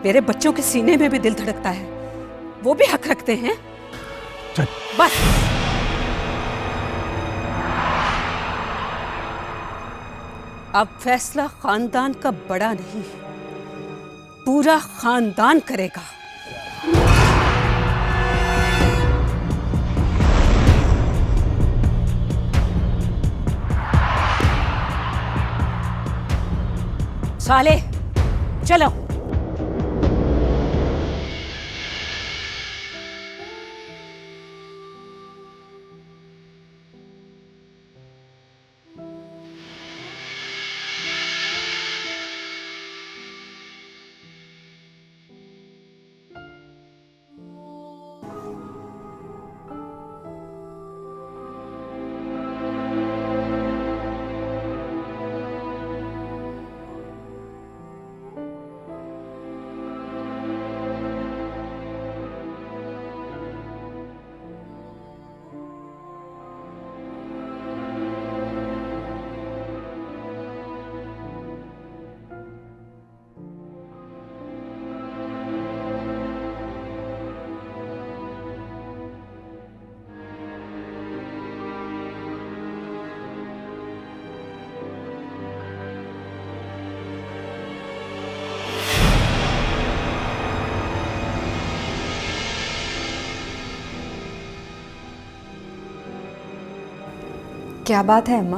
मेरे बच्चों के सीने में भी दिल धड़कता है, वो भी हक रखते हैं। चल। बस अब फैसला खानदान का बड़ा नहीं, पूरा खानदान करेगा। साले चलो। क्या बात है अम्मा?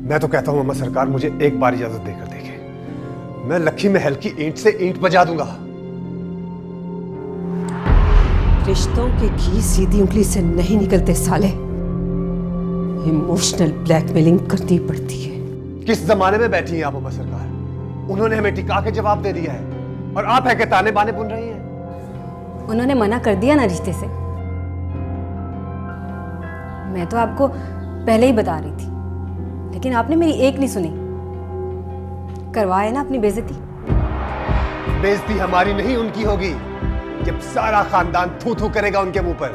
मैं तो कहता हूं अम्मा सरकार, मुझे एक बार इजाजत देकर देखे, मैं लक्की महल की ईंट से ईंट बजा दूंगा। रिश्तों के घी सीधी उंगली से नहीं निकलते साले, इमोशनल ब्लैकमेलिंग करनी पड़ती है। किस जमाने में बैठी हैं आप अम्मा सरकार? उन्होंने हमें टिका के जवाब दे दिया है और आप है के ताने बाने बुन रही हैं। उन्होंने मना कर दिया ना रिश्ते से। मैं तो आपको पहले ही बता रही थी, लेकिन आपने मेरी एक नहीं सुनी। करवाए ना अपनी बेइज्जती। बेइज्जती हमारी नहीं उनकी होगी, जब सारा खानदान थू थू करेगा उनके मुंह पर।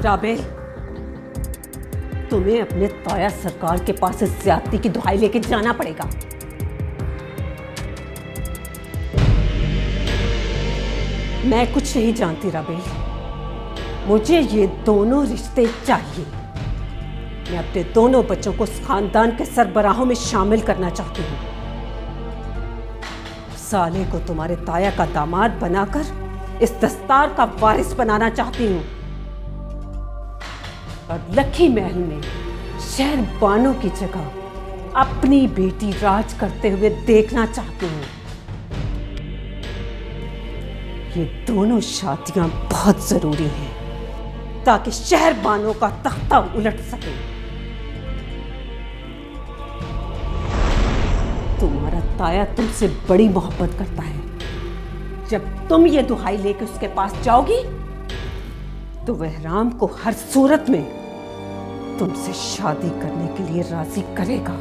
राबेल, तुम्हें अपने ताया सरकार के पास इस ज्यादती की दुहाई लेके जाना पड़ेगा। मैं कुछ नहीं जानती राबेल, मुझे ये दोनों रिश्ते चाहिए। मैं अपने दोनों बच्चों को इस खानदान के सरबराहों में शामिल करना चाहती हूँ। साले को तुम्हारे ताया का दामाद बनाकर इस दस्तार का वारिस बनाना चाहती हूँ और लक्की महल में शहर बानो की जगह अपनी बेटी राज करते हुए देखना चाहती हूँ। ये दोनों शादियां बहुत जरूरी हैं ताकि शहर बानो का तख्ता उलट सके। तुम्हारा ताया तुमसे बड़ी मोहब्बत करता है। जब तुम ये दुहाई लेके उसके पास जाओगी तो वह राम को हर सूरत में तुमसे शादी करने के लिए राजी करेगा।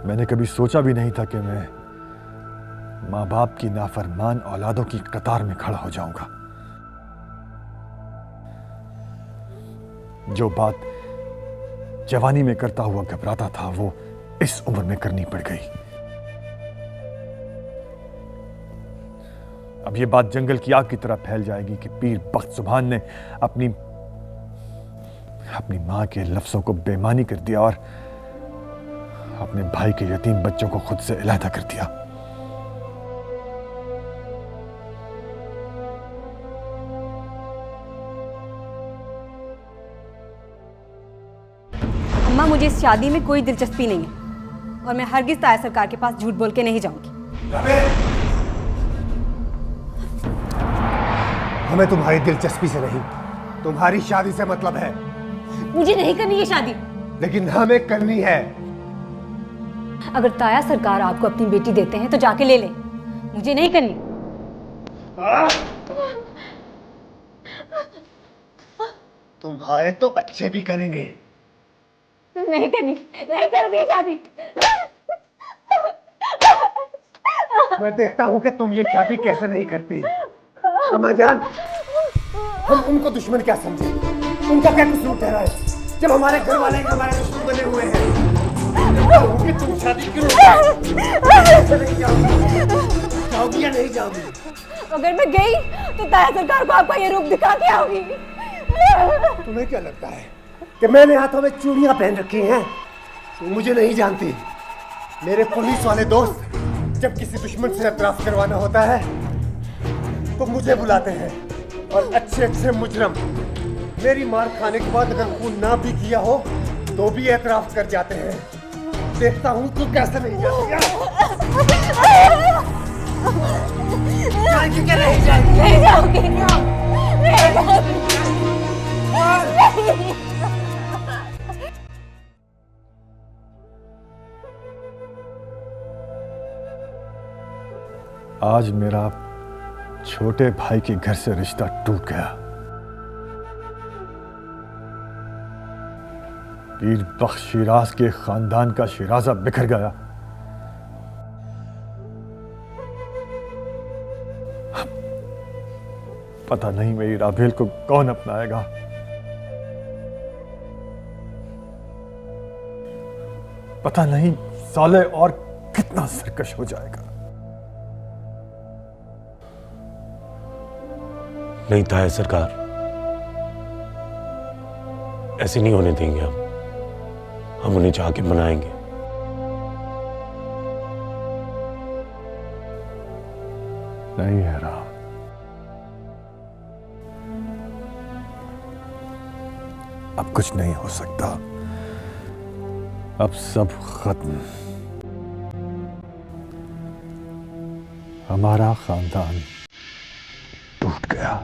मैंने कभी सोचा भी नहीं था कि मैं माँ बाप की नाफरमान औलादों की कतार में खड़ा हो जाऊंगा। जो बात जवानी में करता हुआ घबराता था, वो इस उम्र में करनी पड़ गई। अब ये बात जंगल की आग की तरह फैल जाएगी कि पीर बख्त सुभान ने अपनी मां के लफ्जों को बेईमानी कर दिया और अपने भाई के यतीम बच्चों को खुद से अलहदा कर दिया। अम्मा, मुझे इस शादी में कोई दिलचस्पी नहीं है और मैं हरगिज ताया सरकार के पास झूठ बोल के नहीं जाऊंगी। हमें तुम्हारी दिलचस्पी से नहीं, तुम्हारी शादी से मतलब है। मुझे नहीं करनी ये शादी। लेकिन हमें करनी है। अगर ताया सरकार आपको अपनी बेटी देते हैं तो जाके ले ले, मुझे नहीं करनी। तुम्हारे तो बच्चे भी करेंगे। नहीं करनी, नहीं करूंगी शादी। मैं देखता हूँ कि तुम ये शादी कैसे नहीं करती। अम्मा जान, हम उनको दुश्मन क्या समझे? उनका क्या कसूर ठहरा है जब हमारे घर वाले हमारे दुश्मन बने हुए हैं? देखता हूँ कि तुम शादी क्यों नहीं जाओगी या नहीं जाओगी? अगर मैं गई तो ताया सरकार को आपका ये रूप दिखा के आऊंगी। तुम्हें क्या लगता है कि मैंने हाथों में चूड़ियां पहन रखी हैं? तुम मुझे नहीं जानती। मेरे पुलिस वाले दोस्त जब किसी दुश्मन से एतराफ करवाना होता है तो मुझे बुलाते हैं, और अच्छे अच्छे मुजरम मेरी मार खाने के बाद अगर खून ना भी किया हो तो भी एतराफ कर जाते हैं। देखता हूँ तू कैसे नहीं जाएगी। आज मेरा छोटे भाई के घर से रिश्ता टूट गया। पीर बख्श शिराज के खानदान का शिराजा बिखर गया। पता नहीं मेरी राभेल को कौन अपनाएगा। पता नहीं साले और कितना सरकश हो जाएगा। नहीं ताया सरकार, ऐसे नहीं होने देंगे हम उन्हें चाह के मनाएंगे। नहीं है राम, अब कुछ नहीं हो सकता। अब सब खत्म। हमारा खानदान टूट गया।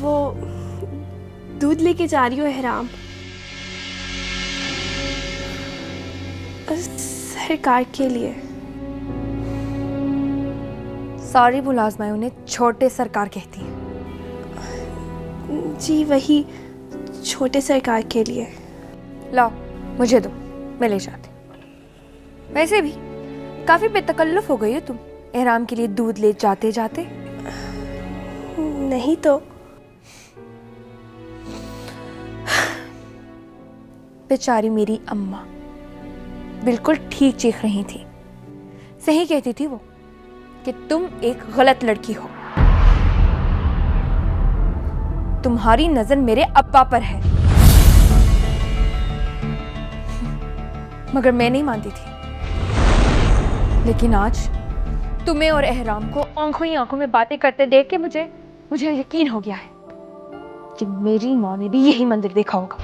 वो दूध लेके जा रही हो एहराम? सरकार के लिए। सॉरी मुलाजमा, उन्हें छोटे सरकार कहती हैं। जी वही, छोटे सरकार के लिए। लाओ मुझे दो, मैं ले जाती। वैसे भी काफी बेतकल्लुफ हो गई हो तुम एहराम के लिए दूध ले जाते जाते। नहीं तो बेचारी मेरी अम्मा बिल्कुल ठीक चीख रही थी। सही कहती थी वो कि तुम एक गलत लड़की हो। तुम्हारी नजर मेरे अब्बा पर है। मगर मैं नहीं मानती थी। लेकिन आज तुम्हें और एहराम को आंखों ही आंखों में बातें करते देख के मुझे यकीन हो गया है कि मेरी माँ ने भी यही मंदिर देखा होगा।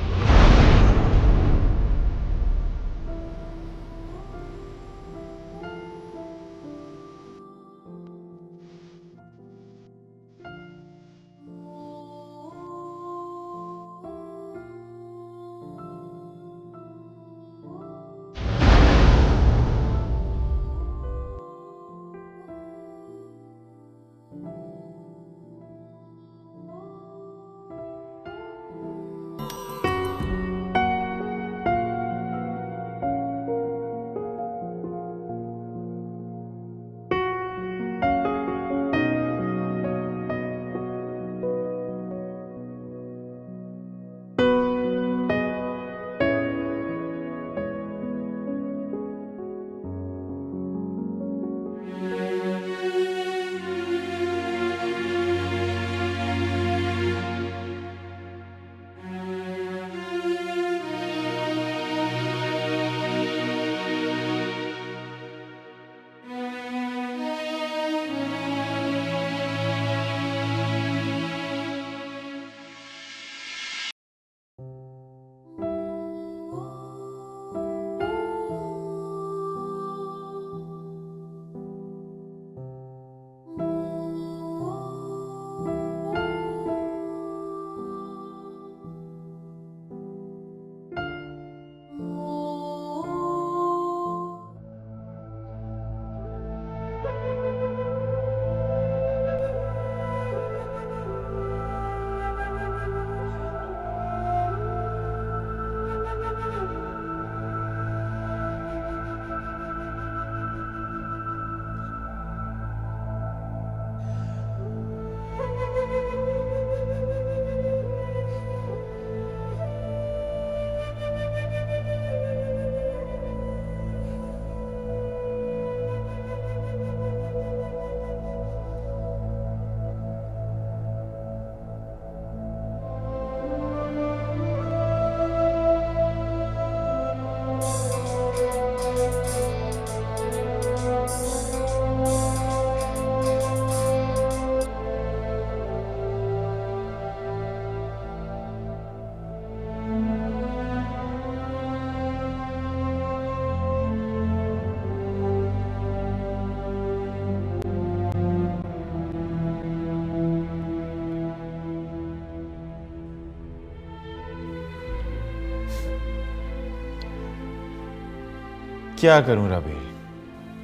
क्या करूं रबी,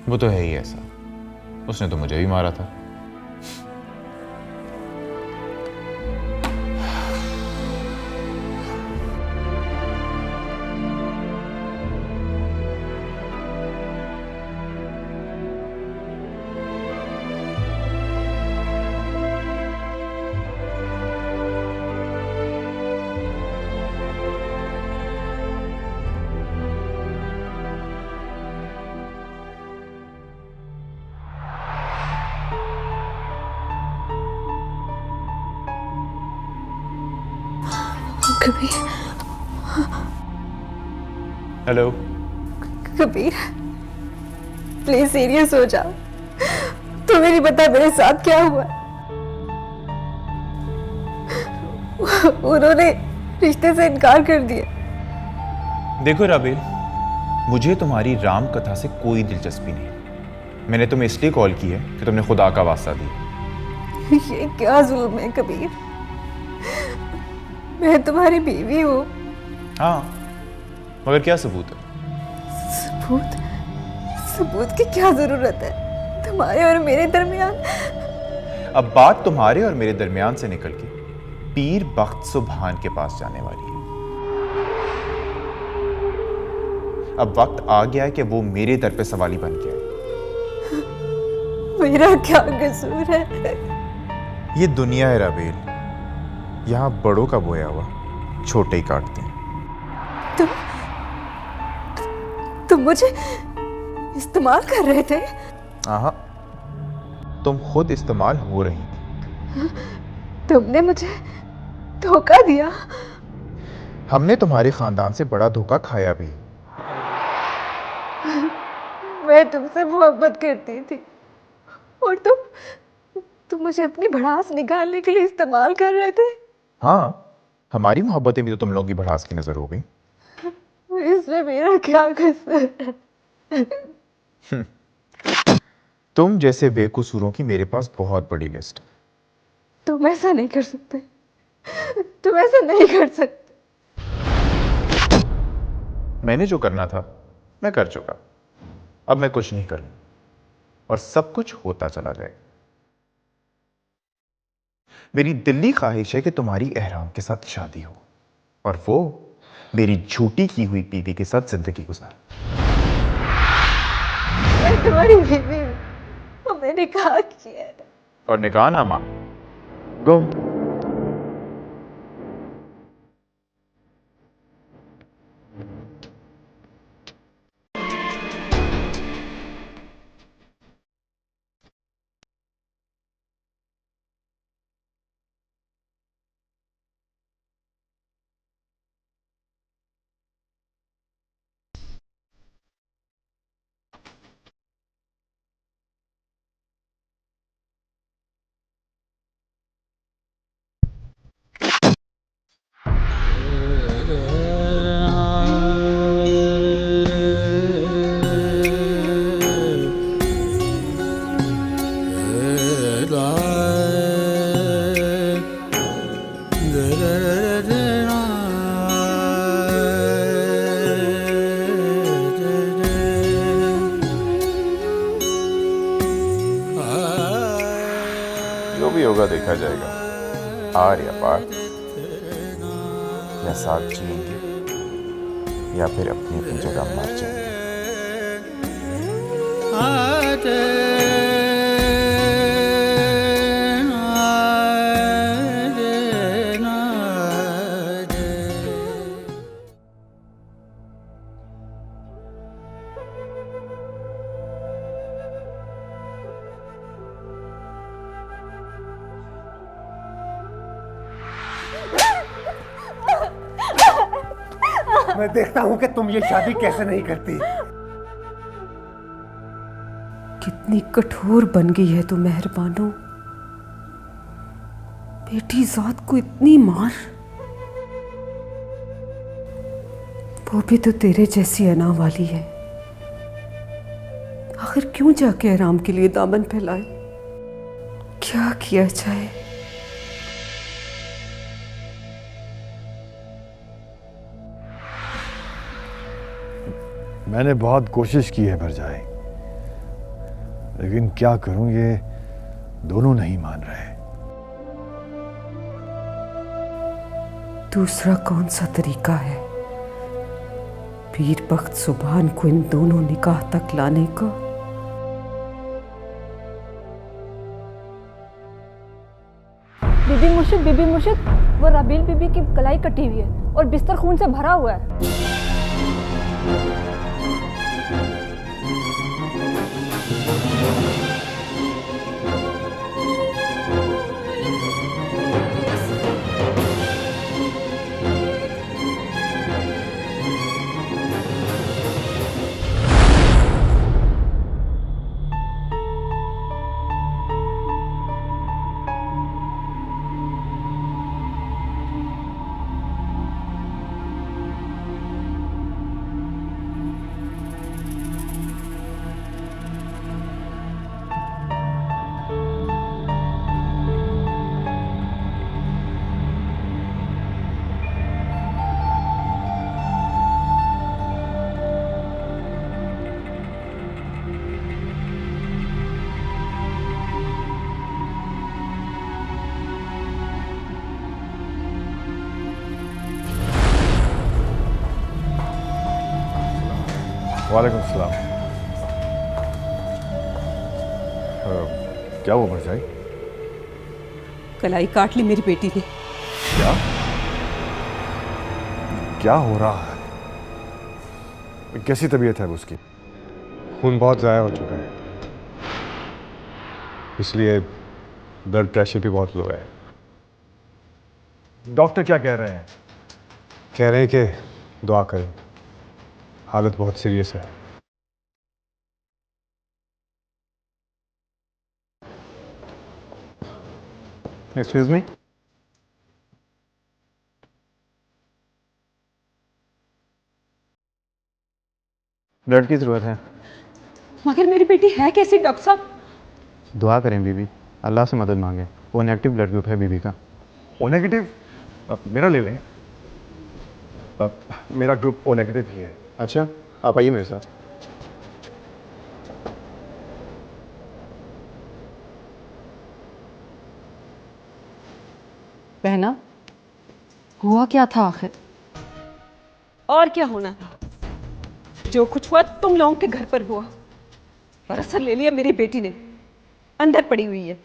वो तो है ही ऐसा। उसने तो मुझे भी मारा था। Kabir, hello. Kabir, please serious हो जाओ। तुम्हें नहीं पता मेरे साथ क्या हुआ। उन्होंने रिश्ते से इनकार कर दिया। देखो राबेल, मुझे तुम्हारी राम कथा से कोई दिलचस्पी नहीं। मैंने तुम्हें इसलिए कॉल की है कि तुमने खुदा का वास्ता दिया। ये क्या जुल्म है कबीर। मैं तुम्हारी बीवी हूँ। हाँ, मगर क्या सबूत है? सबूत? सबूत की क्या जरूरत है तुम्हारे और मेरे दरमियान? अब बात तुम्हारे और मेरे दरमियान से निकल के पीर बख्त सुबहान के पास जाने वाली है। अब वक्त आ गया है कि वो मेरे दर पे सवाली बन गया है। मेरा क्या कसूर है? ये दुनिया है राबेल, यहां बड़ों का बोया हुआ छोटे ही काटते हैं। तुम मुझे इस्तेमाल कर रहे थे? हाँ, तुम खुद इस्तेमाल हो रही थी। तुमने मुझे धोखा दिया। हमने तुम्हारे खानदान से बड़ा धोखा खाया भी। मैं तुमसे मोहब्बत करती थी और तुम मुझे अपनी भड़ास निकालने के लिए इस्तेमाल कर रहे थे। हाँ, हमारी मोहब्बतें भी तो तुम लोगों की भड़ास की नजर हो गई। इसमें मेरा क्या कसूर है? तुम जैसे बेकसूरों की मेरे पास बहुत बड़ी लिस्ट। तुम ऐसा नहीं कर सकते। तुम ऐसा नहीं कर सकते। मैंने जो करना था मैं कर चुका। अब मैं कुछ नहीं करूं और सब कुछ होता चला जाएगा। मेरी दिल्ली ख्वाहिश है कि तुम्हारी एहराम के साथ शादी हो और वो मेरी झूठी की हुई बीवी के साथ जिंदगी गुजारे। मैं तुम्हारी बीवी हूं, मैंने कहा किया है। और निकाह नामा गुम। जो भी होगा देखा जाएगा। आर या पार, या साथ जिएंगे या फिर अपनी अपनी जगह मर जाएंगे। मैं देखता हूं कि तुम ये शादी कैसे नहीं करती। कितनी कठोर बन गई है तू मेहरबानो। बेटी जात को इतनी मार, वो भी तो तेरे जैसी अना वाली है। आखिर क्यों जाके आराम के लिए दामन फैलाए? क्या किया जाए? मैंने बहुत कोशिश की है भरजाई, लेकिन क्या करूं, ये दोनों नहीं मान रहे। दूसरा कौन सा तरीका है पीर बख्त सुभान को इन दोनों निकाह तक लाने का? बीबी मुर्शिद, वो रबील बीबी की कलाई कटी हुई है और बिस्तर खून से भरा हुआ है। वालेकुम सलाम। क्या हुआ भरजाई? कलाई काट ली मेरी बेटी ने। क्या क्या हो रहा है? कैसी तबीयत है अब उसकी? खून बहुत ज़ाया हो चुका है, इसलिए ब्लड प्रेशर भी बहुत लो है। डॉक्टर क्या कह रहे हैं? कह रहे हैं कि दुआ करें, हालत बहुत सीरियस है। एक्सक्यूज मी, ब्लड की ज़रूरत है। मगर मेरी बेटी है कैसी डॉक्टर साहब? दुआ करें बीबी, अल्लाह से मदद मांगे। वो नेगेटिव ब्लड ग्रुप है बीबी का। O negative? मेरा ले लें। मेरा ग्रुप ओ नेगेटिव ही है। अच्छा, आप आइए मेरे साथ। बहना, हुआ क्या था आखिर? और क्या होना था? जो कुछ हुआ तुम लोगों के घर पर हुआ, और असर ले लिया मेरी बेटी ने। अंदर पड़ी हुई है।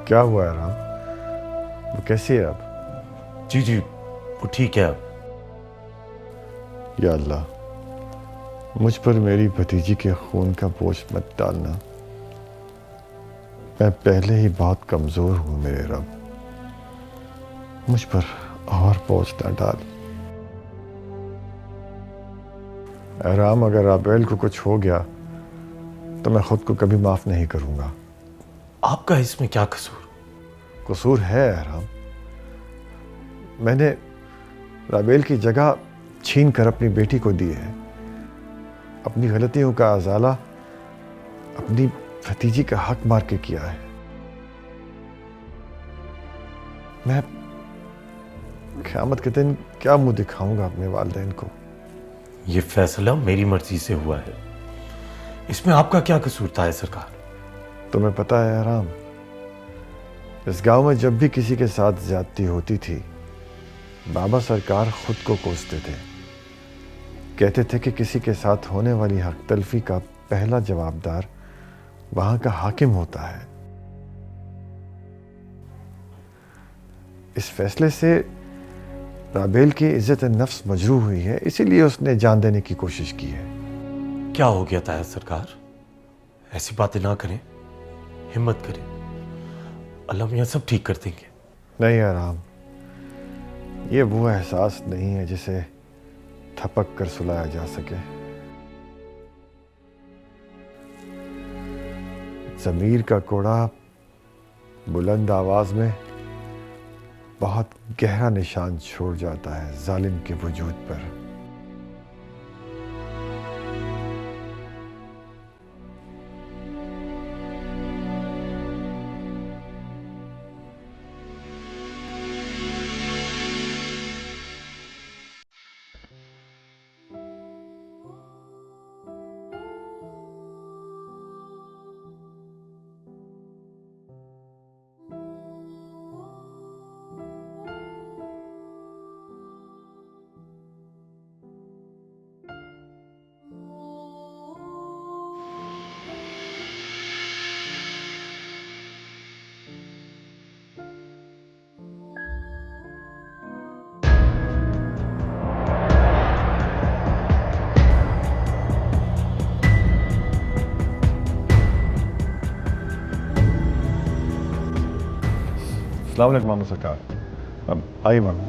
क्या हुआ है राम? वो कैसी है अब? जी जी, वो ठीक है अब। या अल्लाह, मुझ पर मेरी भतीजी के खून का बोझ मत डालना। मैं पहले ही बहुत कमजोर हूं मेरे रब, मुझ पर और बोझ ना डाल। ऐ राम, अगर राबेल को कुछ हो गया तो मैं खुद को कभी माफ नहीं करूंगा। आपका इसमें क्या कसूर? कसूर है राम, मैंने राबेल की जगह छीन कर अपनी बेटी को दी है। अपनी गलतियों का अजाला अपनी भतीजी का हक मार के किया है। मैं क़यामत के दिन क्या मुंह दिखाऊंगा अपने वालिदैन को? ये फैसला मेरी मर्जी से हुआ है, इसमें आपका क्या कसूर था सरकार? तुम्हें पता है राम, इस गांव में जब भी किसी के साथ ज्यादती होती थी, बाबा सरकार खुद को कोसते थे। कहते थे कि किसी के साथ होने वाली हक तलफी का पहला जवाबदार वहां का हाकिम होता है। इस फैसले से राबेल की इज्जत नफ्स मजरूह हुई है, इसीलिए उसने जान देने की कोशिश की है। क्या हो गया ताया सरकार? ऐसी बातें ना करें, हिम्मत करें, अल्लाह मियां सब ठीक कर देंगे। नहीं आराम, ये वो एहसास नहीं है जिसे थपक कर सुलाया जा सके। ज़मीर का कोड़ा बुलंद आवाज में बहुत गहरा निशान छोड़ जाता है जालिम के वजूद पर। अस्सलाम वालेकुम मामा सरकार। अब आइए मामा।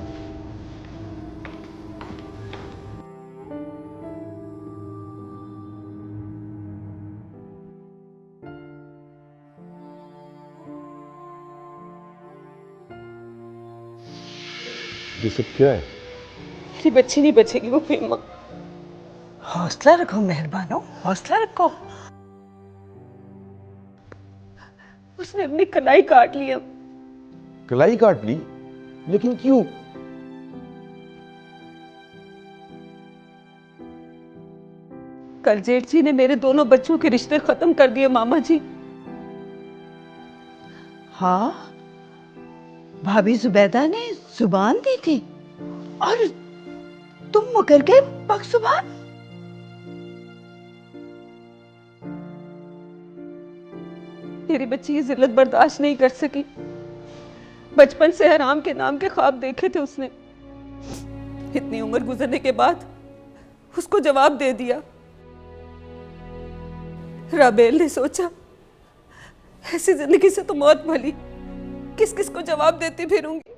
ये सब क्या है? मेरी बच्ची नहीं बचेगी वो फिर माँ। हौसला रखो मेहरबानो, हौसला रखो। उसने अपनी कलाई काट लिया। कलाई काट ली? लेकिन क्यों? कल जेठ जी ने मेरे दोनों बच्चों के रिश्ते खत्म कर दिए मामा जी। हाँ, भाभी जुबैदा ने जुबान दी थी और तुम मुकर गए बकजुबान। मेरी बच्ची ये जिल्लत बर्दाश्त नहीं कर सकी। बचपन से हराम के नाम के ख्वाब देखे थे उसने। इतनी उम्र गुजरने के बाद उसको जवाब दे दिया। राबेल ने सोचा ऐसी जिंदगी से तो मौत भली, किस किस को जवाब देती फिरूंगी।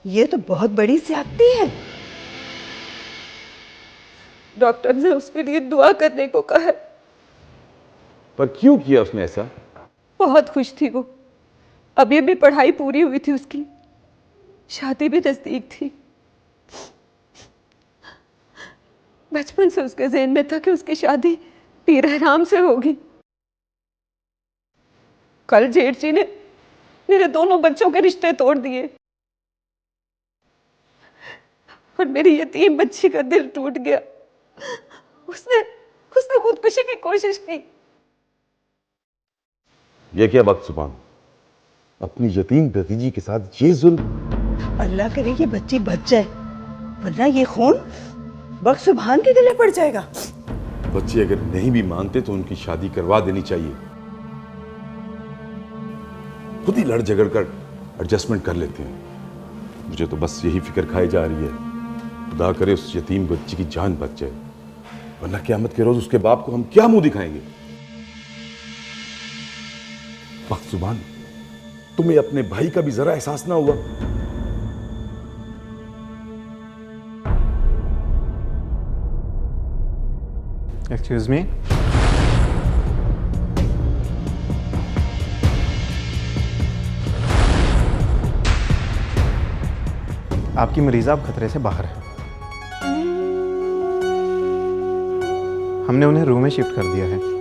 ये तो बहुत बड़ी ज्यादती है। डॉक्टर ने उसके लिए दुआ करने को कहा है। पर क्यों किया उसने ऐसा? बहुत खुश थी वो। अभी अभी पढ़ाई पूरी हुई थी उसकी, शादी भी नजदीक थी। बचपन से उसके ज़हन में था कि उसकी शादी पीर हराम से होगी। कल जेठ जी ने मेरे दोनों बच्चों के रिश्ते तोड़ दिए और मेरी यतीम बच्ची का दिल टूट गया। उसने उसने खुदकुशी की कोशिश की। ये क्या बकजुबान? अपनी यतीम भतीजी के साथ ये जुल्म? अल्लाह करे ये बच्ची बच जाए, वरना ये खून बकजुबान के गले पड़ जाएगा। बच्चे अगर नहीं भी मानते तो उनकी शादी करवा देनी चाहिए। खुद ही लड़ झगड़ कर एडजस्टमेंट कर लेते हैं। मुझे तो बस यही फिक्र खाई जा रही है, खुदा करे उस यतीम बच्ची की जान बच जाए, वरना क़यामत के रोज उसके बाप को हम क्या मुंह दिखाएंगे। बकजुबान, तुम्हें अपने भाई का भी जरा एहसास ना हुआ? Excuse me. आपकी मरीज़ा अब खतरे से बाहर है। हमने उन्हें रूम में शिफ्ट कर दिया है।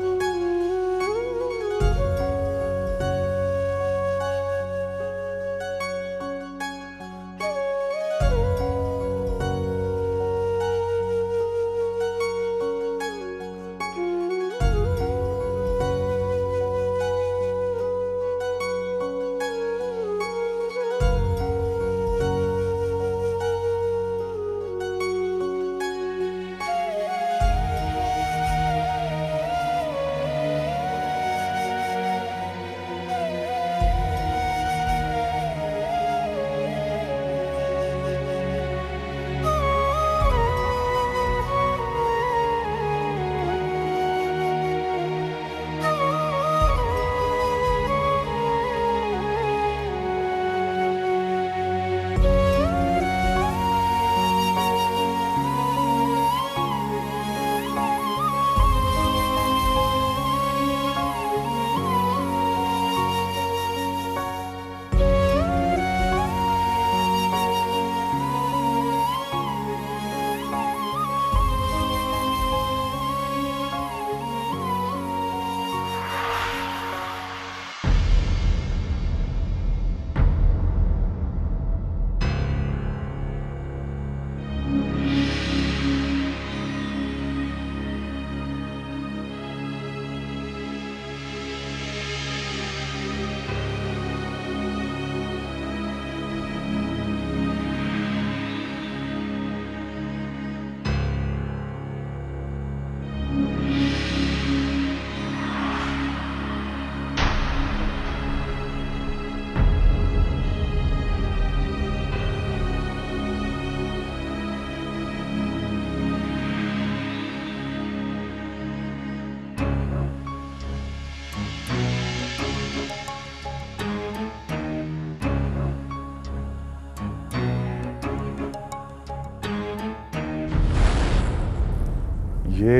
ये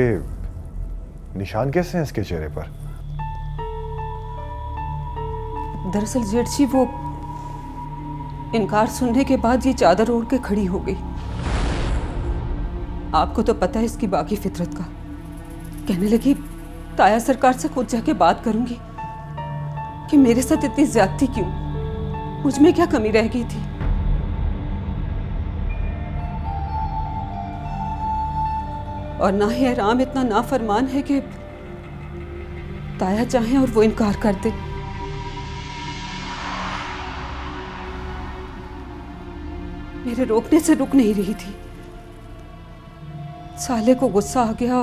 निशान कैसे हैं इसके चेहरे पर? दरअसल जेठ जी, वो इनकार सुनने के बाद ये चादर ओढ़ के खड़ी हो गई। आपको तो पता है इसकी बाकी फितरत का। कहने लगी ताया सरकार से खुद जाके बात करूंगी कि मेरे साथ इतनी ज्यादती क्यों, मुझ में क्या कमी रह गई थी। और ना ही एहराम इतना नाफरमान है कि ताया चाहे और वो इनकार कर दे। मेरे रोकने से रुक नहीं रही थी। साले को गुस्सा आ गया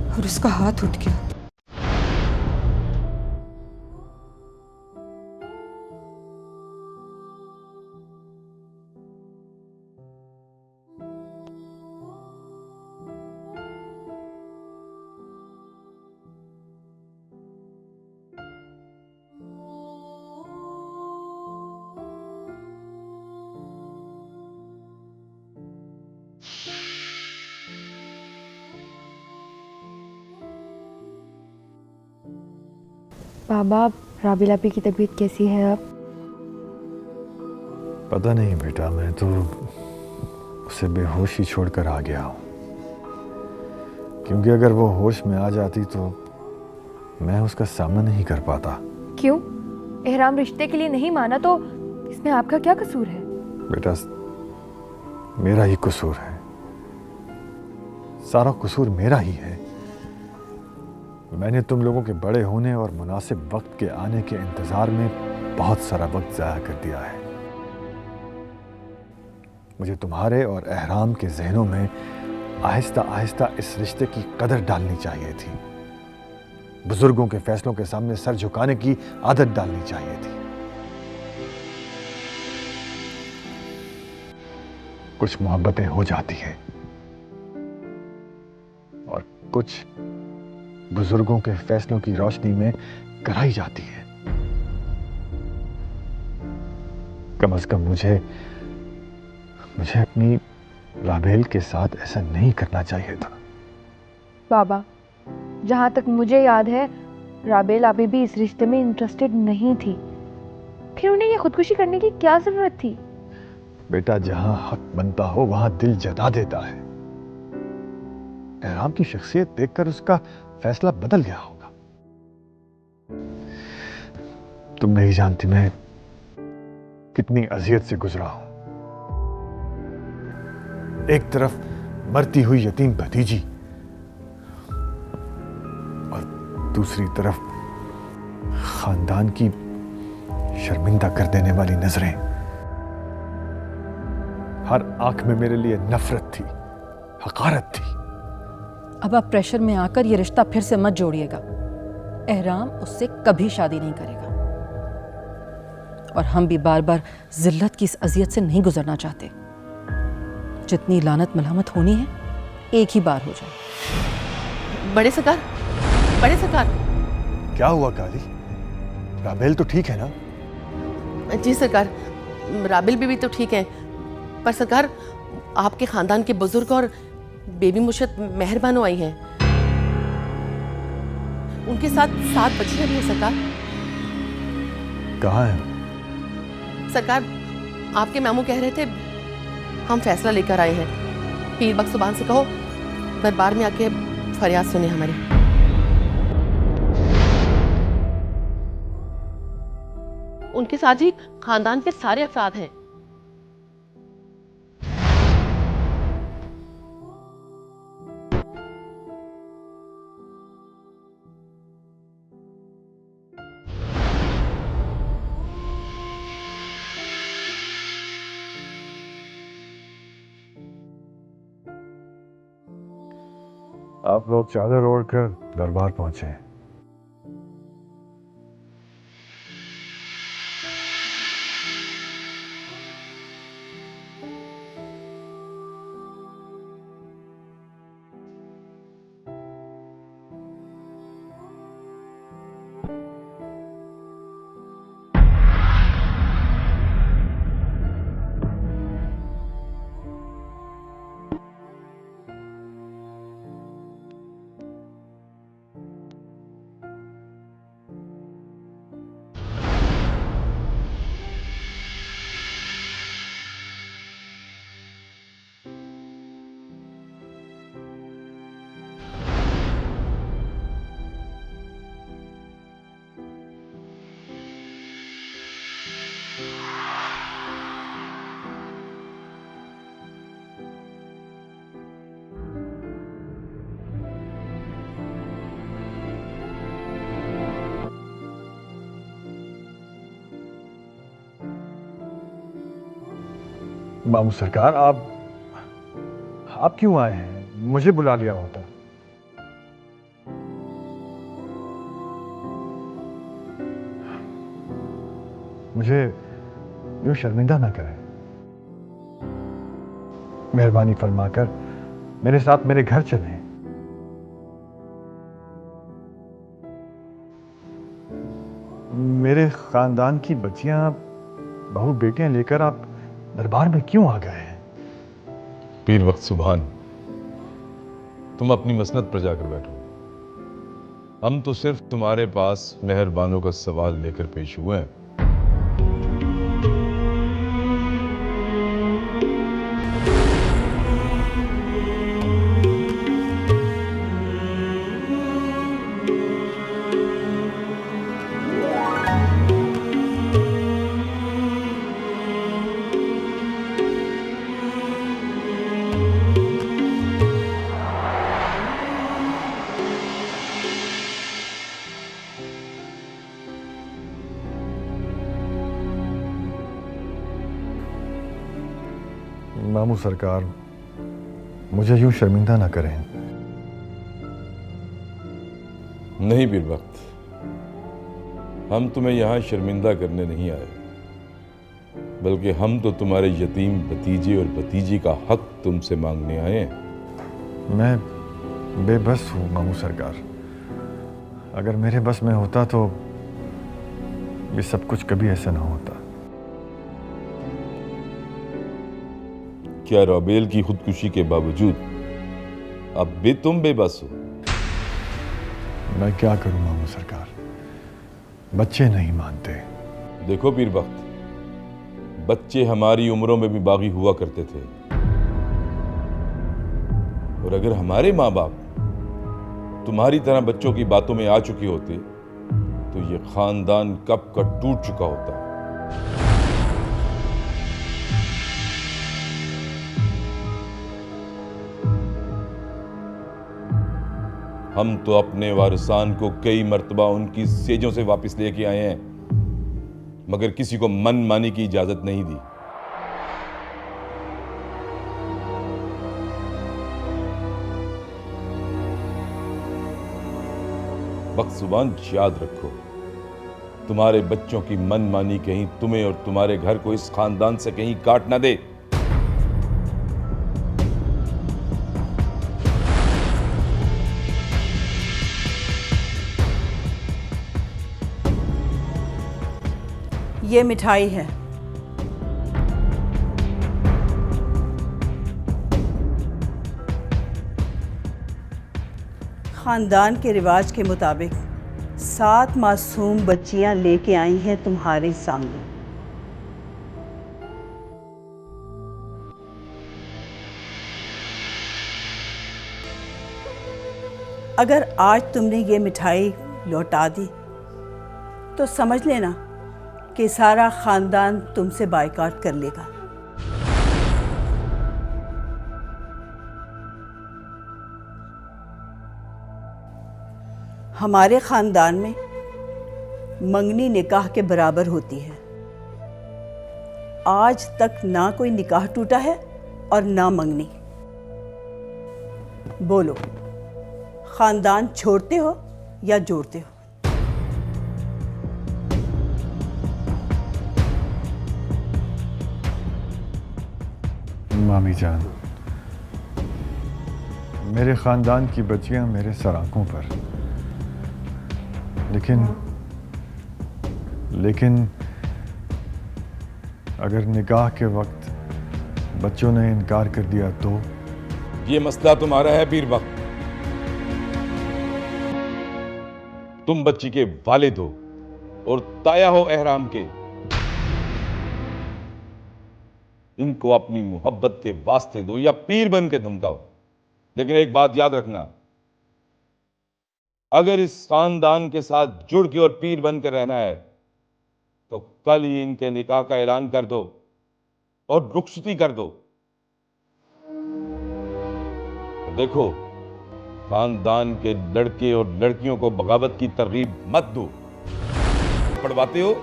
और उसका हाथ उठ गया। बाबा, राबिल आपी की तबीयत कैसी है अब? पता नहीं बेटा, मैं तो उसे बेहोश ही छोड़कर आ गया हूँ। क्योंकि अगर वो होश में आ जाती तो मैं उसका सामना नहीं कर पाता। क्यों? एहराम रिश्ते के लिए नहीं माना तो इसमें आपका क्या कसूर है? बेटा, मेरा ही कसूर है, सारा कसूर मेरा ही है। मैंने तुम लोगों के बड़े होने और मुनासिब वक्त के आने के इंतजार में बहुत सारा वक्त ज़ाया कर दिया है। मुझे तुम्हारे और एहराम के जहनों में आहिस्ता आहिस्ता इस रिश्ते की कदर डालनी चाहिए थी। बुजुर्गों के फैसलों के सामने सर झुकाने की आदत डालनी चाहिए थी। कुछ मोहब्बतें हो जाती हैं और कुछ बुजुर्गों के फैसलों की रोशनी में कराई जाती है। कम से कम मुझे अपनी राबेल के साथ ऐसा नहीं करना चाहिए था। बाबा, जहाँ तक मुझे याद है राबेल अभी भी इस रिश्ते में इंटरेस्टेड नहीं थी। फिर उन्हें ये खुदकुशी करने की क्या जरूरत थी? बेटा, जहां हक बनता हो वहां दिल जता देता है। एहराम की शख्सियत देखकर उसका फैसला बदल गया होगा। तुम नहीं जानती मैं कितनी अजियत से गुजरा हूं। एक तरफ मरती हुई यतीम भतीजी और दूसरी तरफ खानदान की शर्मिंदा कर देने वाली नजरें। हर आंख में मेरे लिए नफरत थी, हकारत थी। अब आप प्रेशर में आकर ये रिश्ता फिर से मत जोड़िएगा। एहराम उससे कभी शादी नहीं करेगा और हम भी बार बार जिल्लत की इस अजियत से नहीं गुजरना चाहते। जितनी लानत मलामत होनी है एक ही बार हो जाए। बड़े सरकार, बड़े सरकार। क्या हुआ काली? राबेल तो ठीक है ना? जी सरकार, राबिल बीबी तो ठीक है, पर सरकार आपके खानदान के बुजुर्ग और बेबी मुर्शद मेहरबानो आई हैं। उनके साथ 7 बच्चियां भी हैं सरकार। कहाँ है सरकार? आपके मामू कह रहे थे हम फैसला लेकर आए हैं। पीर बख्श सुबान से कहो दरबार में आके फरियाद सुने हमारी। उनके साथ ही खानदान के सारे अफराद हैं। आप लोग चादर ओढ़कर दरबार पहुंचे। मामू सरकार, आप क्यों आए हैं? मुझे बुला लिया होता। मुझे यूं शर्मिंदा ना करें। मेहरबानी फरमाकर मेरे साथ मेरे घर चलें। मेरे खानदान की बच्चियां, बहू बेटियां लेकर आप दरबार में क्यों आ गए हैं? पीर वक्त सुभान, तुम अपनी मसनद पर जाकर बैठो। हम तो सिर्फ तुम्हारे पास मेहरबानों का सवाल लेकर पेश हुए हैं। मामू सरकार, मुझे यूं शर्मिंदा ना करें। नहीं पीर वक्त, हम तुम्हें यहां शर्मिंदा करने नहीं आए, बल्कि हम तो तुम्हारे यतीम भतीजे और भतीजी का हक तुमसे मांगने आए हैं। मैं बेबस हूं मामू सरकार। अगर मेरे बस में होता तो ये सब कुछ कभी ऐसा ना होता। क्या रॉबेल की खुदकुशी के बावजूद अब भी तुम बेबस हो? मैं क्या करूं मामू सरकार, बच्चे नहीं मानते। देखो पीर वक्त, बच्चे हमारी उम्रों में भी बागी हुआ करते थे, और अगर हमारे माँ बाप तुम्हारी तरह बच्चों की बातों में आ चुके होते तो ये खानदान कब का टूट चुका होता। हम तो अपने वारिसान को कई मर्तबा उनकी सेजों से वापस लेके आए हैं, मगर किसी को मन मानी की इजाजत नहीं दी। वक्त जुबान याद रखो, तुम्हारे बच्चों की मन मानी कहीं तुम्हें और तुम्हारे घर को इस खानदान से कहीं काट ना दे। ये मिठाई है। खानदान के रिवाज के मुताबिक 7 मासूम बच्चियां लेके आई हैं तुम्हारे सामने। अगर आज तुमने ये मिठाई लौटा दी तो समझ लेना कि सारा खानदान तुमसे बायकॉट कर लेगा। हमारे खानदान में मंगनी निकाह के बराबर होती है। आज तक ना कोई निकाह टूटा है और ना मंगनी। बोलो, खानदान छोड़ते हो या जोड़ते हो? मामी जान, मेरे खानदान की बच्चियां मेरे सराखों पर, लेकिन अगर निकाह के वक्त बच्चों ने इनकार कर दिया तो? ये मसला तुम्हारा है पीर वक्त। तुम बच्ची के वालिद हो और ताया हो एहराम के। इनको अपनी मोहब्बत के वास्ते दो या पीर बन के धमकाओ, लेकिन एक बात याद रखना, अगर इस खानदान के साथ जुड़ के और पीर बन के रहना है तो कल ही इनके निकाह का ऐलान कर दो और रुखसती कर दो। देखो, खानदान के लड़के और लड़कियों को बगावत की तरगीब मत दो। पढ़वाते हो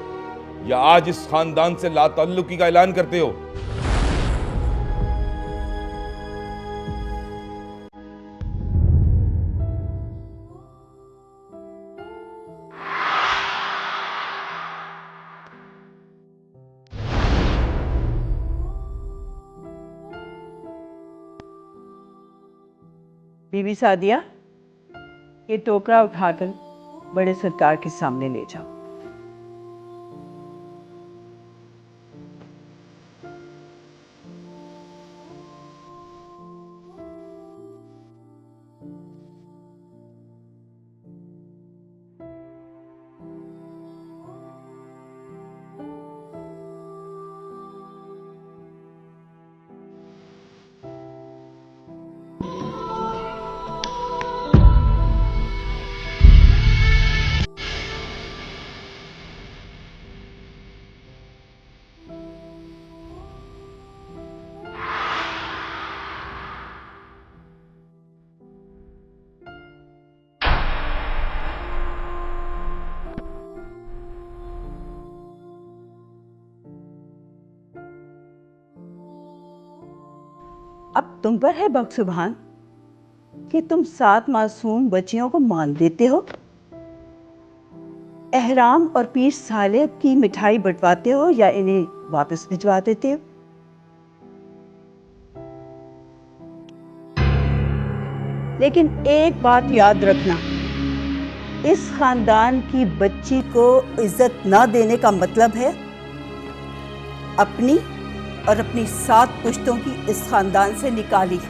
या आज इस खानदान से लाताल्लुकी का ऐलान करते हो? बीबी सादिया, ये टोकरा उठाकर बड़े सरकार के सामने ले जाओ। अब तुम पर है बख्शुभान कि तुम 7 मासूम बच्चियों को मान देते हो, एहराम और पीर साले की मिठाई बंटवाते हो या इन्हें वापस भिजवा देते हो। लेकिन एक बात याद रखना, इस खानदान की बच्ची को इज्जत ना देने का मतलब है अपनी और अपनी 7 पुश्तों की इस खानदान से निकाली।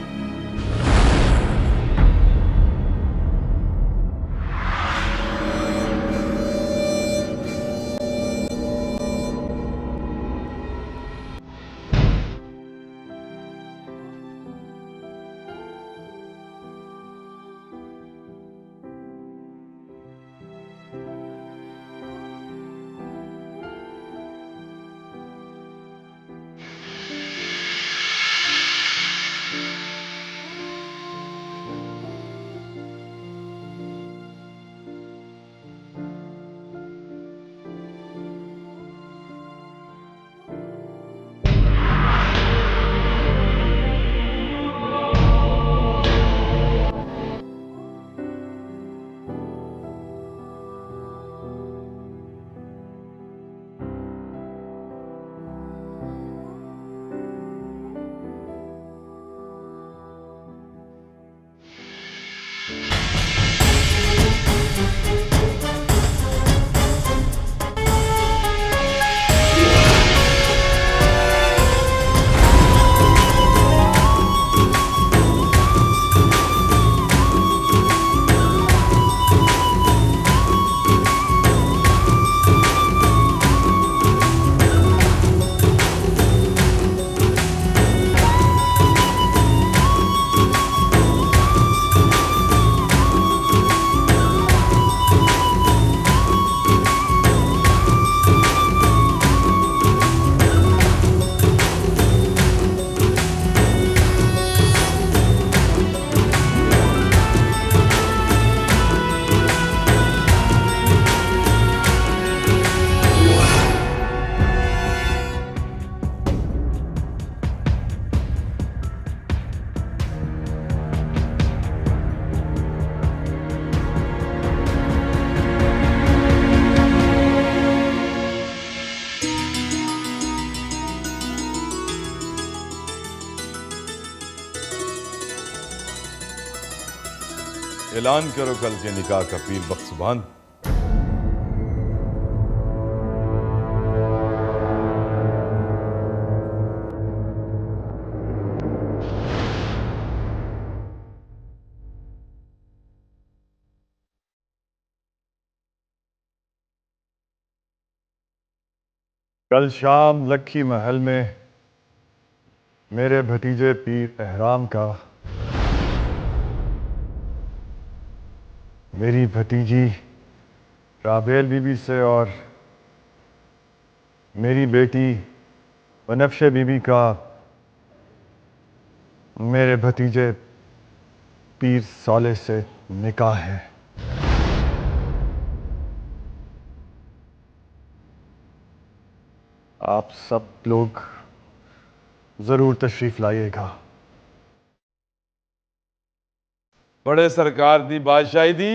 ऐलान करो कल के निकाह का पीर बख्शुभान। कल शाम लक्की महल में मेरे भतीजे पीर एहराम का मेरी भतीजी राबेल बीबी से और मेरी बेटी बनफ्शे बीबी का मेरे भतीजे पीर साले से निकाह है। आप सब लोग जरूर तशरीफ लाइएगा। बड़े सरकार दी बादशाही दी।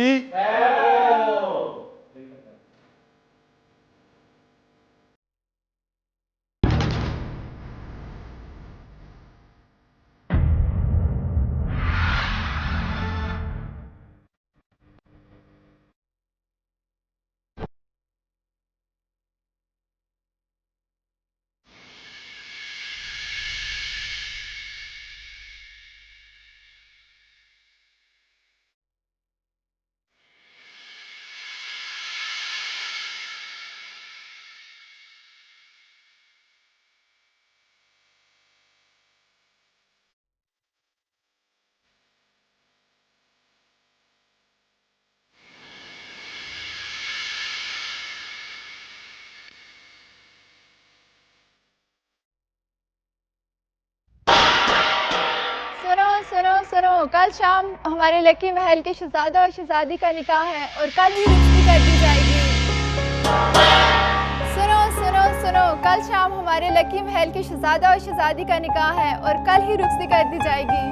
कल शाम हमारे लकी महल के शहजादा और शहजादी का निकाह है और कल ही रुखसती कर दी जाएगी। सुनो सुनो सुनो, कल शाम हमारे लकी महल के शहजादा और शहजादी का निकाह है और कल ही रुखसती कर दी जाएगी।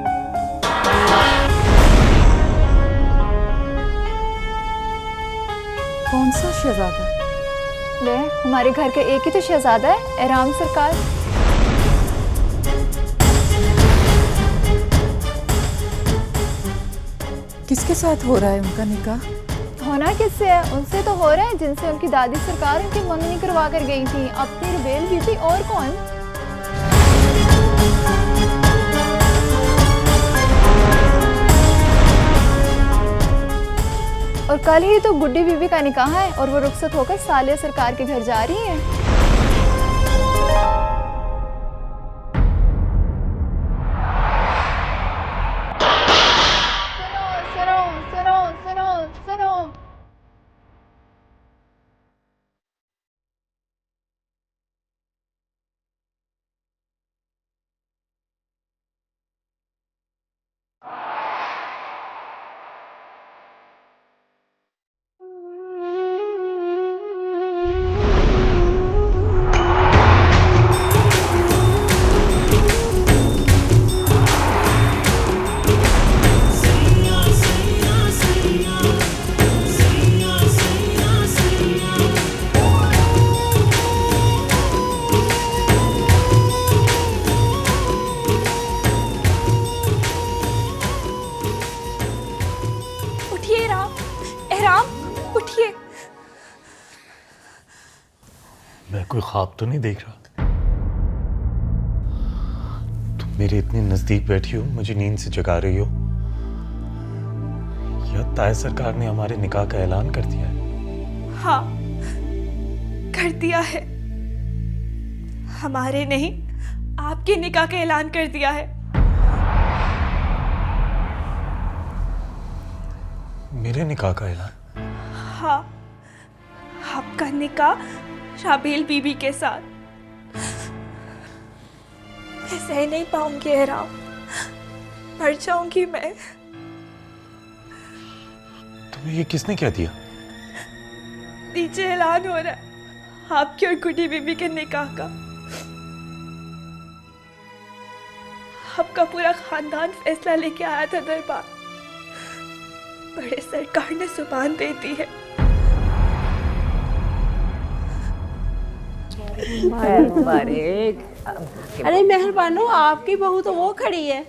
कौन सा शहजादा? ले, हमारे घर का एक ही तो शहजादा है, एहराम सरकार। किसके साथ हो रहा है उनका निकाह? होना किससे है? उनसे तो हो रहा है जिनसे उनकी दादी सरकार उनकी मंगनी करवा कर गई थी, अपनी रुबेल बीबी। और कौन? और कल ही तो गुड्डी बीबी का निकाह है और वो रुखसत होकर सालिया सरकार के घर जा रही है। सुनो सुनो सुनो सुनो सुनो। उठिए राम, एहराम, उठिए। मैं कोई ख्वाब तो नहीं देख रहा? तुम मेरे इतने नजदीक बैठी हो, मुझे नींद से जगा रही हो, या ताय सरकार ने हमारे निकाह का ऐलान कर दिया है? हाँ, कर दिया है। हमारे नहीं, आपके निकाह का ऐलान कर दिया है। मेरे निकाह का ऐलान? हाँ, आपका निकाह राबेल बीबी के साथ। मैं सह नहीं पाऊंगी एहराम, मर जाऊंगी मैं। तुम्हें ये किसने कह दिया? नीचे ऐलान हो रहा है आपकी और गुड्डी बीबी के निकाह का। आपका पूरा खानदान फैसला लेके आया था दरबार। बड़े सरकार ने जुबान दे दी है। अरे मेहरबानो, आपकी बहू तो वो खड़ी है।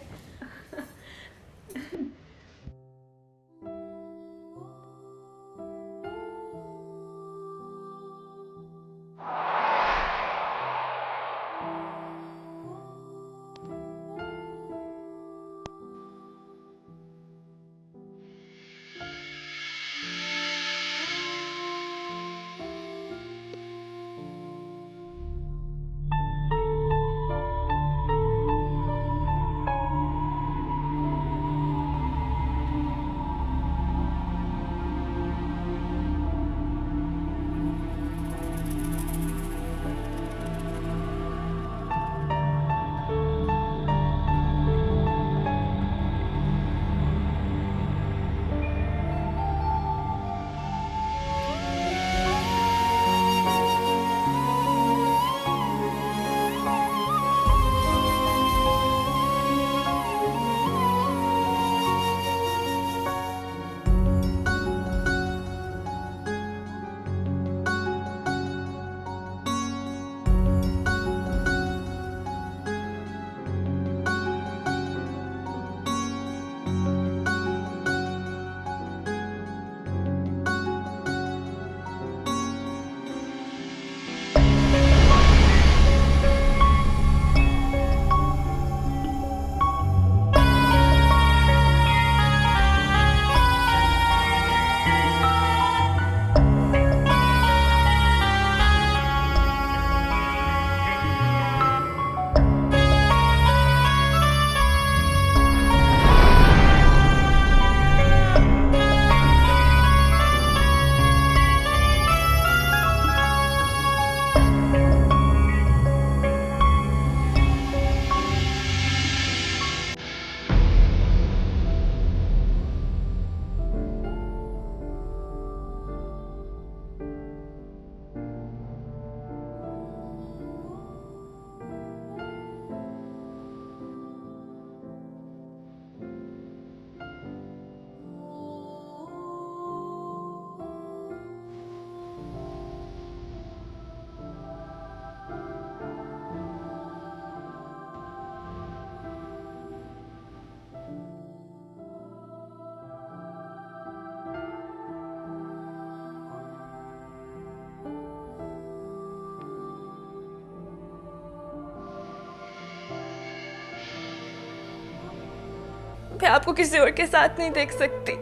मैं आपको किसी और के साथ नहीं देख सकती,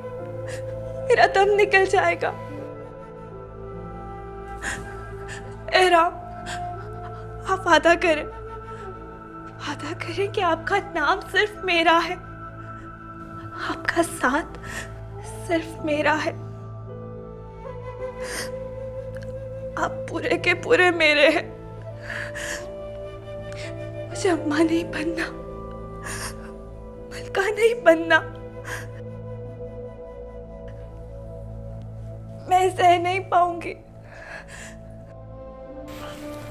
मेरा दम निकल जाएगा। एहराम, आप वादा करें कि आपका नाम सिर्फ मेरा है, आपका साथ सिर्फ मेरा है, आप पूरे के पूरे मेरे हैं। मुझे अम्मा नहीं बनना, मलका नहीं बनना, मैं सह नहीं पाऊंगी।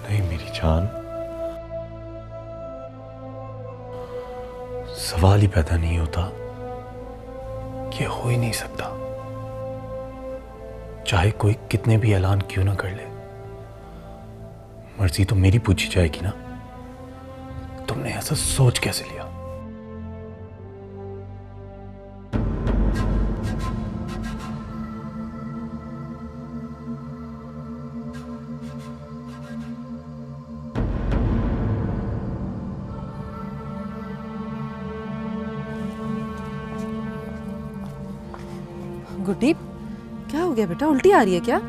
नहीं मेरी जान, सवाल ही पैदा नहीं होता, ये हो ही नहीं सकता। चाहे कोई कितने भी ऐलान क्यों ना कर ले, मर्जी तो मेरी पूछी जाएगी ना। तुमने ऐसा सोच कैसे लिया? गुड्डीप, क्या हो गया बेटा? उल्टी आ रही है क्या?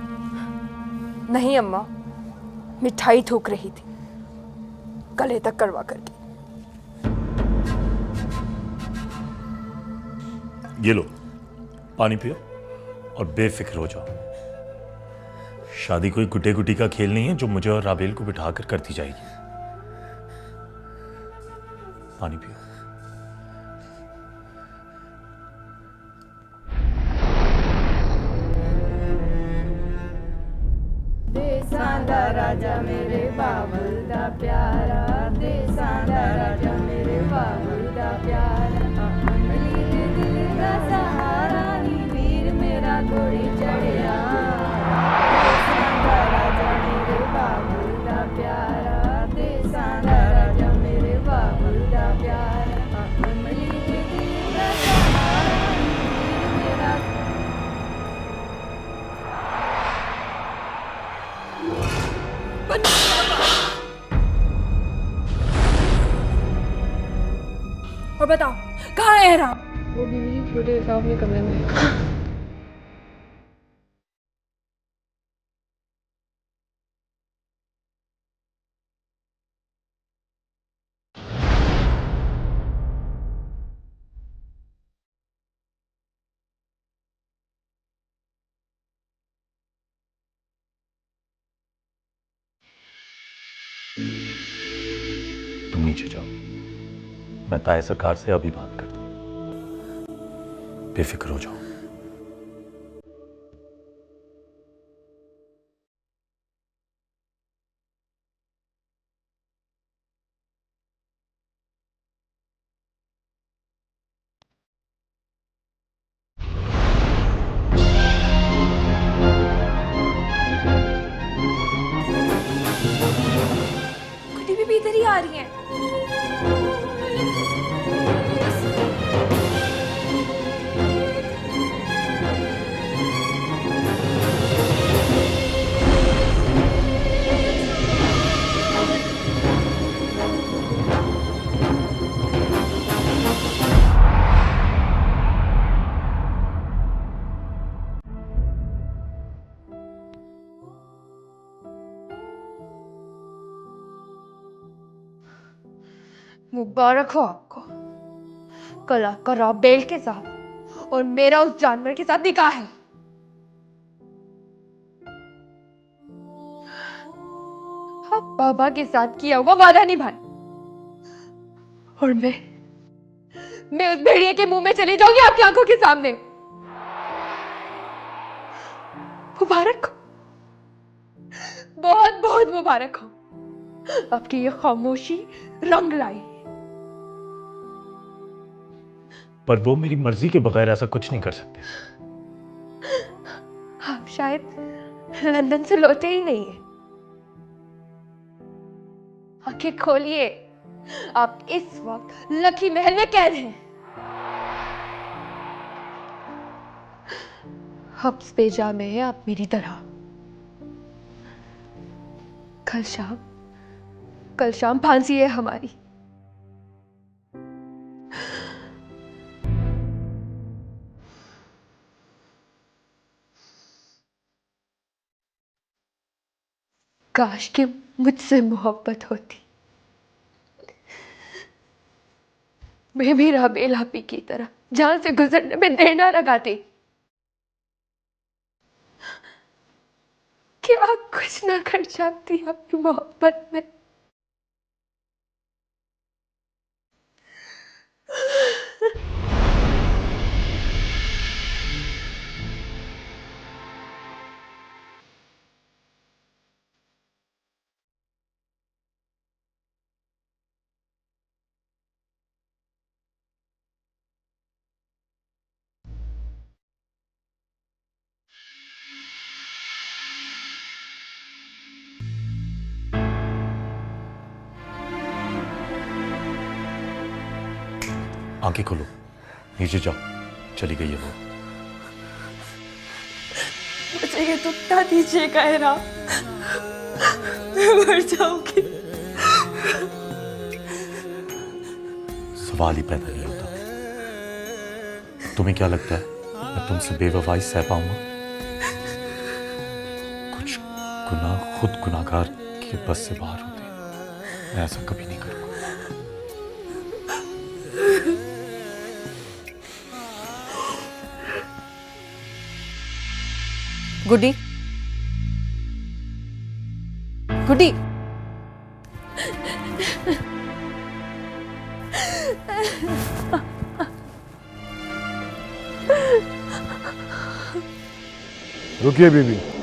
नहीं अम्मा, मिठाई थूक रही थी गले तक करवा करके। ये लो पानी पियो और बेफिक्र हो जाओ। शादी कोई गुड्डे गुड्डी का खेल नहीं है जो मुझे और राबेल को बिठाकर करती जाएगी। पानी पियो। देसांदा राजा मेरे बाबुल दा प्यारा, देसांदा राजा मेरे बाबुल दा प्यारा, अमली दे दिल दा सहारा नी वीर मेरा घोड़ी चढ़िया। देसांदा राजा मेरे बाबुल दा प्यारा, देसांदा राजा मेरे बाबुल दा प्यारा, अमली दे दिल दा सहारा नी वीर मेरा। और बताओ कहाँ है एहराम? वो बीवी छोटे सामने कमरे में। तुम नीचे जाओ, मैं ताया सरकार से अभी बात करता हूं। बेफिक्र हो जाओ। गुड्डी भी इधर ही आ रही है। मुबारक हो आपको, कल आपका राबेल के साथ और मेरा उस जानवर के साथ निकाह है। आप बाबा के साथ किया हुआ वादा निभाए और मैं उस भेड़िए के मुंह में चली जाऊंगी आपकी आंखों के सामने। मुबारक हो, बहुत बहुत मुबारक हो। आपकी ये खामोशी रंग लाई। पर वो मेरी मर्जी के बगैर ऐसा कुछ नहीं कर सकते। आप शायद लंदन से लौटे ही नहीं है। आंखें खोलिए, आप इस वक्त लकी महल में कैद हैं। हब्स बेजा में है आप मेरी तरह। कल शाम फांसी है हमारी। काश कि मुझसे मोहब्बत होती, मैं भी राबेल आपी की तरह जहां से गुजरने में देर ना लगाती। क्या कुछ ना कर जाती आपकी मोहब्बत में। आंखें खोलो, नीचे जाओ, चली गई है वो। मुझे ये दुखता दीजिएगा एहराम, मैं मर जाऊंगी। सवाल ही पैदा नहीं होता। तुम्हें क्या लगता है मैं तुमसे बेवफाई सह पाऊंगा? कुछ गुनाह खुद गुनाहगार के बस से बाहर होते हैं। मैं ऐसा कभी नहीं करूंगा। गुड्डी, गुड्डी, रुकिए बीबी।